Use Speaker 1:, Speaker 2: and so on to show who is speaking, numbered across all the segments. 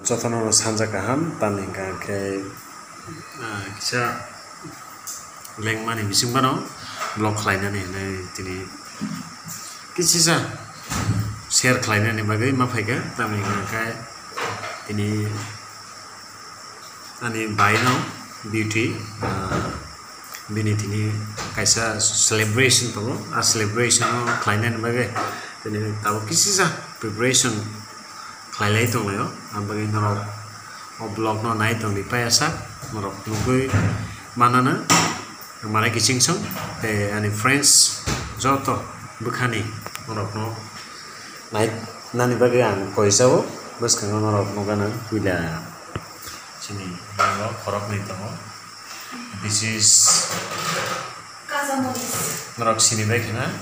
Speaker 1: Jotono sanja kaham tamingka ke kisa lengmani bisingmano blog khlainani tini kisisa share khlainani bagai maphaika tamingka ke ini ani baino beauty bini tini kaisa celebration to a celebration khlainani bagai tini tahu kisisa preparation khlailai tong leo ambagi norok o blog no nai tong di payasa norok nugui manana mara kicing song te ani friends joto bukhani norok no nai nani bagi ang koisao bas kang norok no gana wila sini norok korok nai tongo this is norok sini bagi na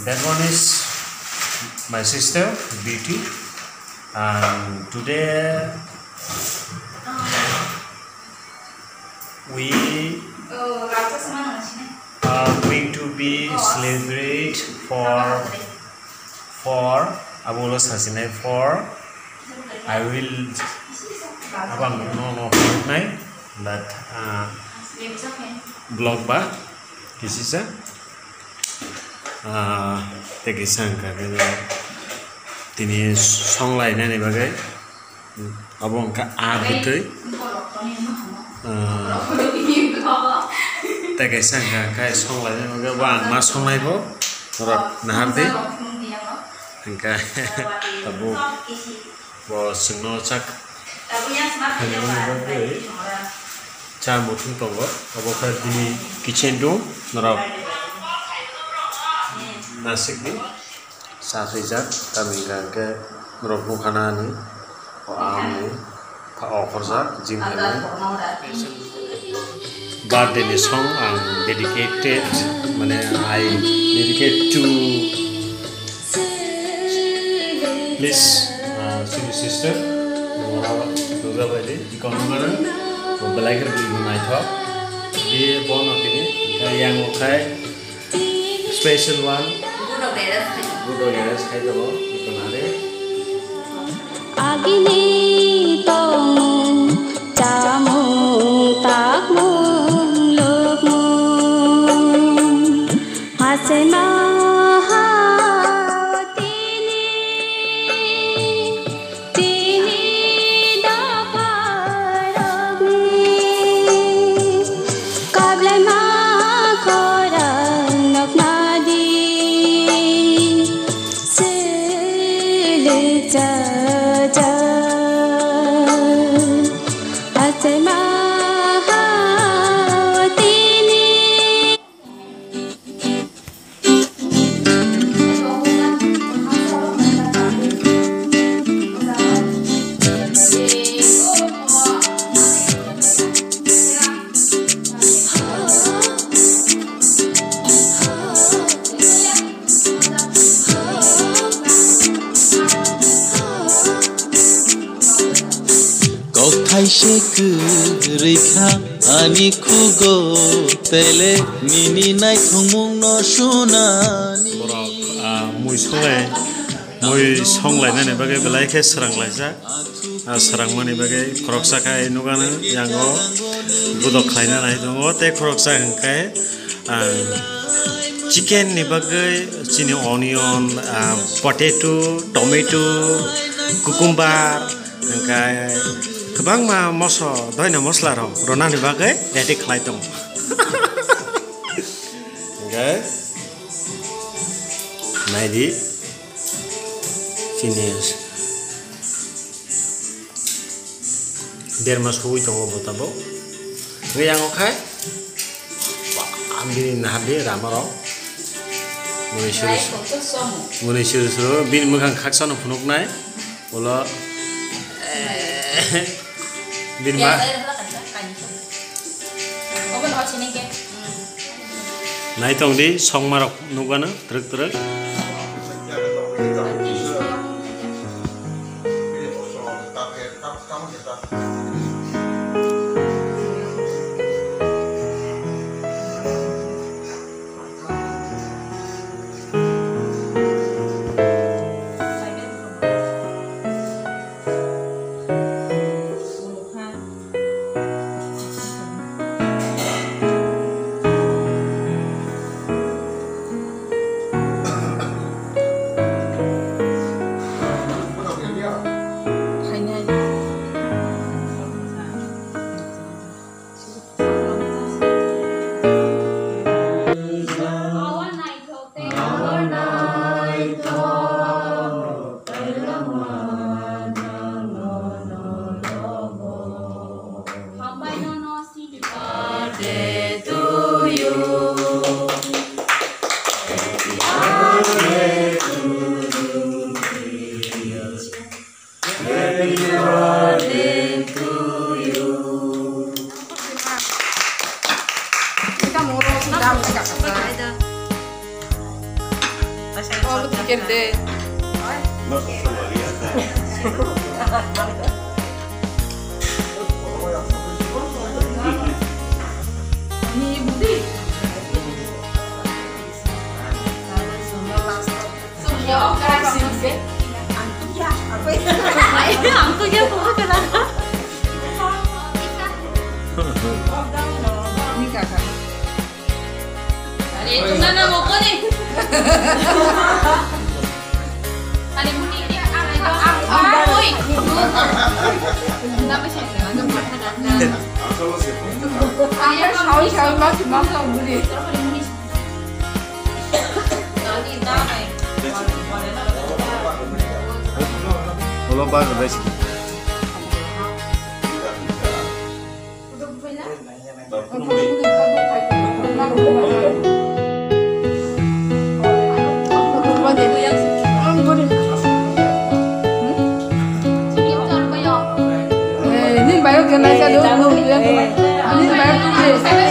Speaker 1: that one is my sister Beauty, and today we are going to be celebrate for Abolos Hasine for I will abang no night that blog ba kisisa tegisangka tini songlai nani bagai abong ka abutui tegisangka kai songlai nani bagai wang ma songlai bo rot naharde hingga tabu bo sengno cak cha mutung tongo abo ka tini kitchen room norok nasik ni safrizat kami ke merokok kana ni ni pak okorza jim ni birthday ni song and dedicated mane I dedicate to please sister Durga Bali jika mana belajar di rumah itu di bono ini yang okai special one Good guys, hai jabo ikonare
Speaker 2: agini tong chamung takmung lukmung hasema
Speaker 3: Rikha ani kugo tele mini nai thongmung no sunani
Speaker 1: mui songlai nani bagai belai ke serang laisa serang mani bagai kroksa kai nugana yango budok khlaina nai dongo te kroksa hangkai chicken ni bagai chini onion potato tomato cucumber hangkai kebang ma moso doina mosla ro ronani bagai ready khlai tong okay naidi sini der mas hui tong botabo yang okai ambil nahabe ramaro muni shiru bin mukhang khaksano phunuk nai bola Birma nai tong di song marok nugana truk
Speaker 4: Oh, lu pikir deh. Ini Budi. Semua kasih. Antuk ya, apa ya? Antuk ya, apa kenapa? Ini kakak. Itu sana mau kok nih? Tadi Budi dia Boy. Kenapa sih? Ayah shawty masih masak Budi.
Speaker 1: Belum baru basic.
Speaker 4: Ini bayar kena saya dulu ya. Ini bayar tuh deh.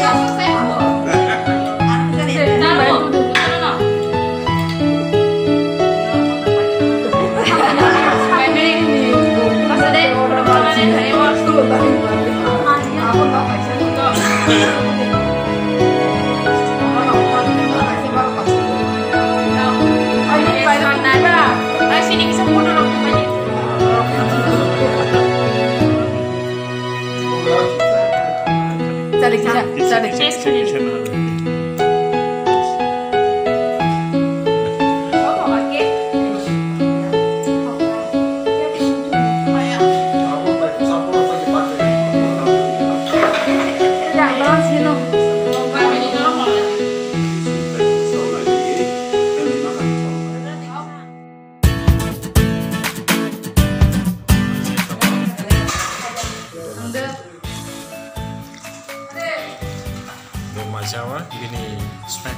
Speaker 1: Jawa gini spek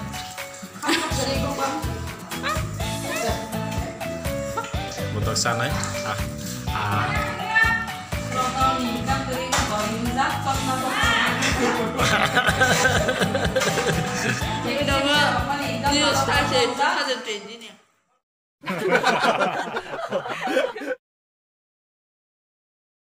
Speaker 1: butuh sana
Speaker 4: Ini dong, ini stasiun, stasiun ini.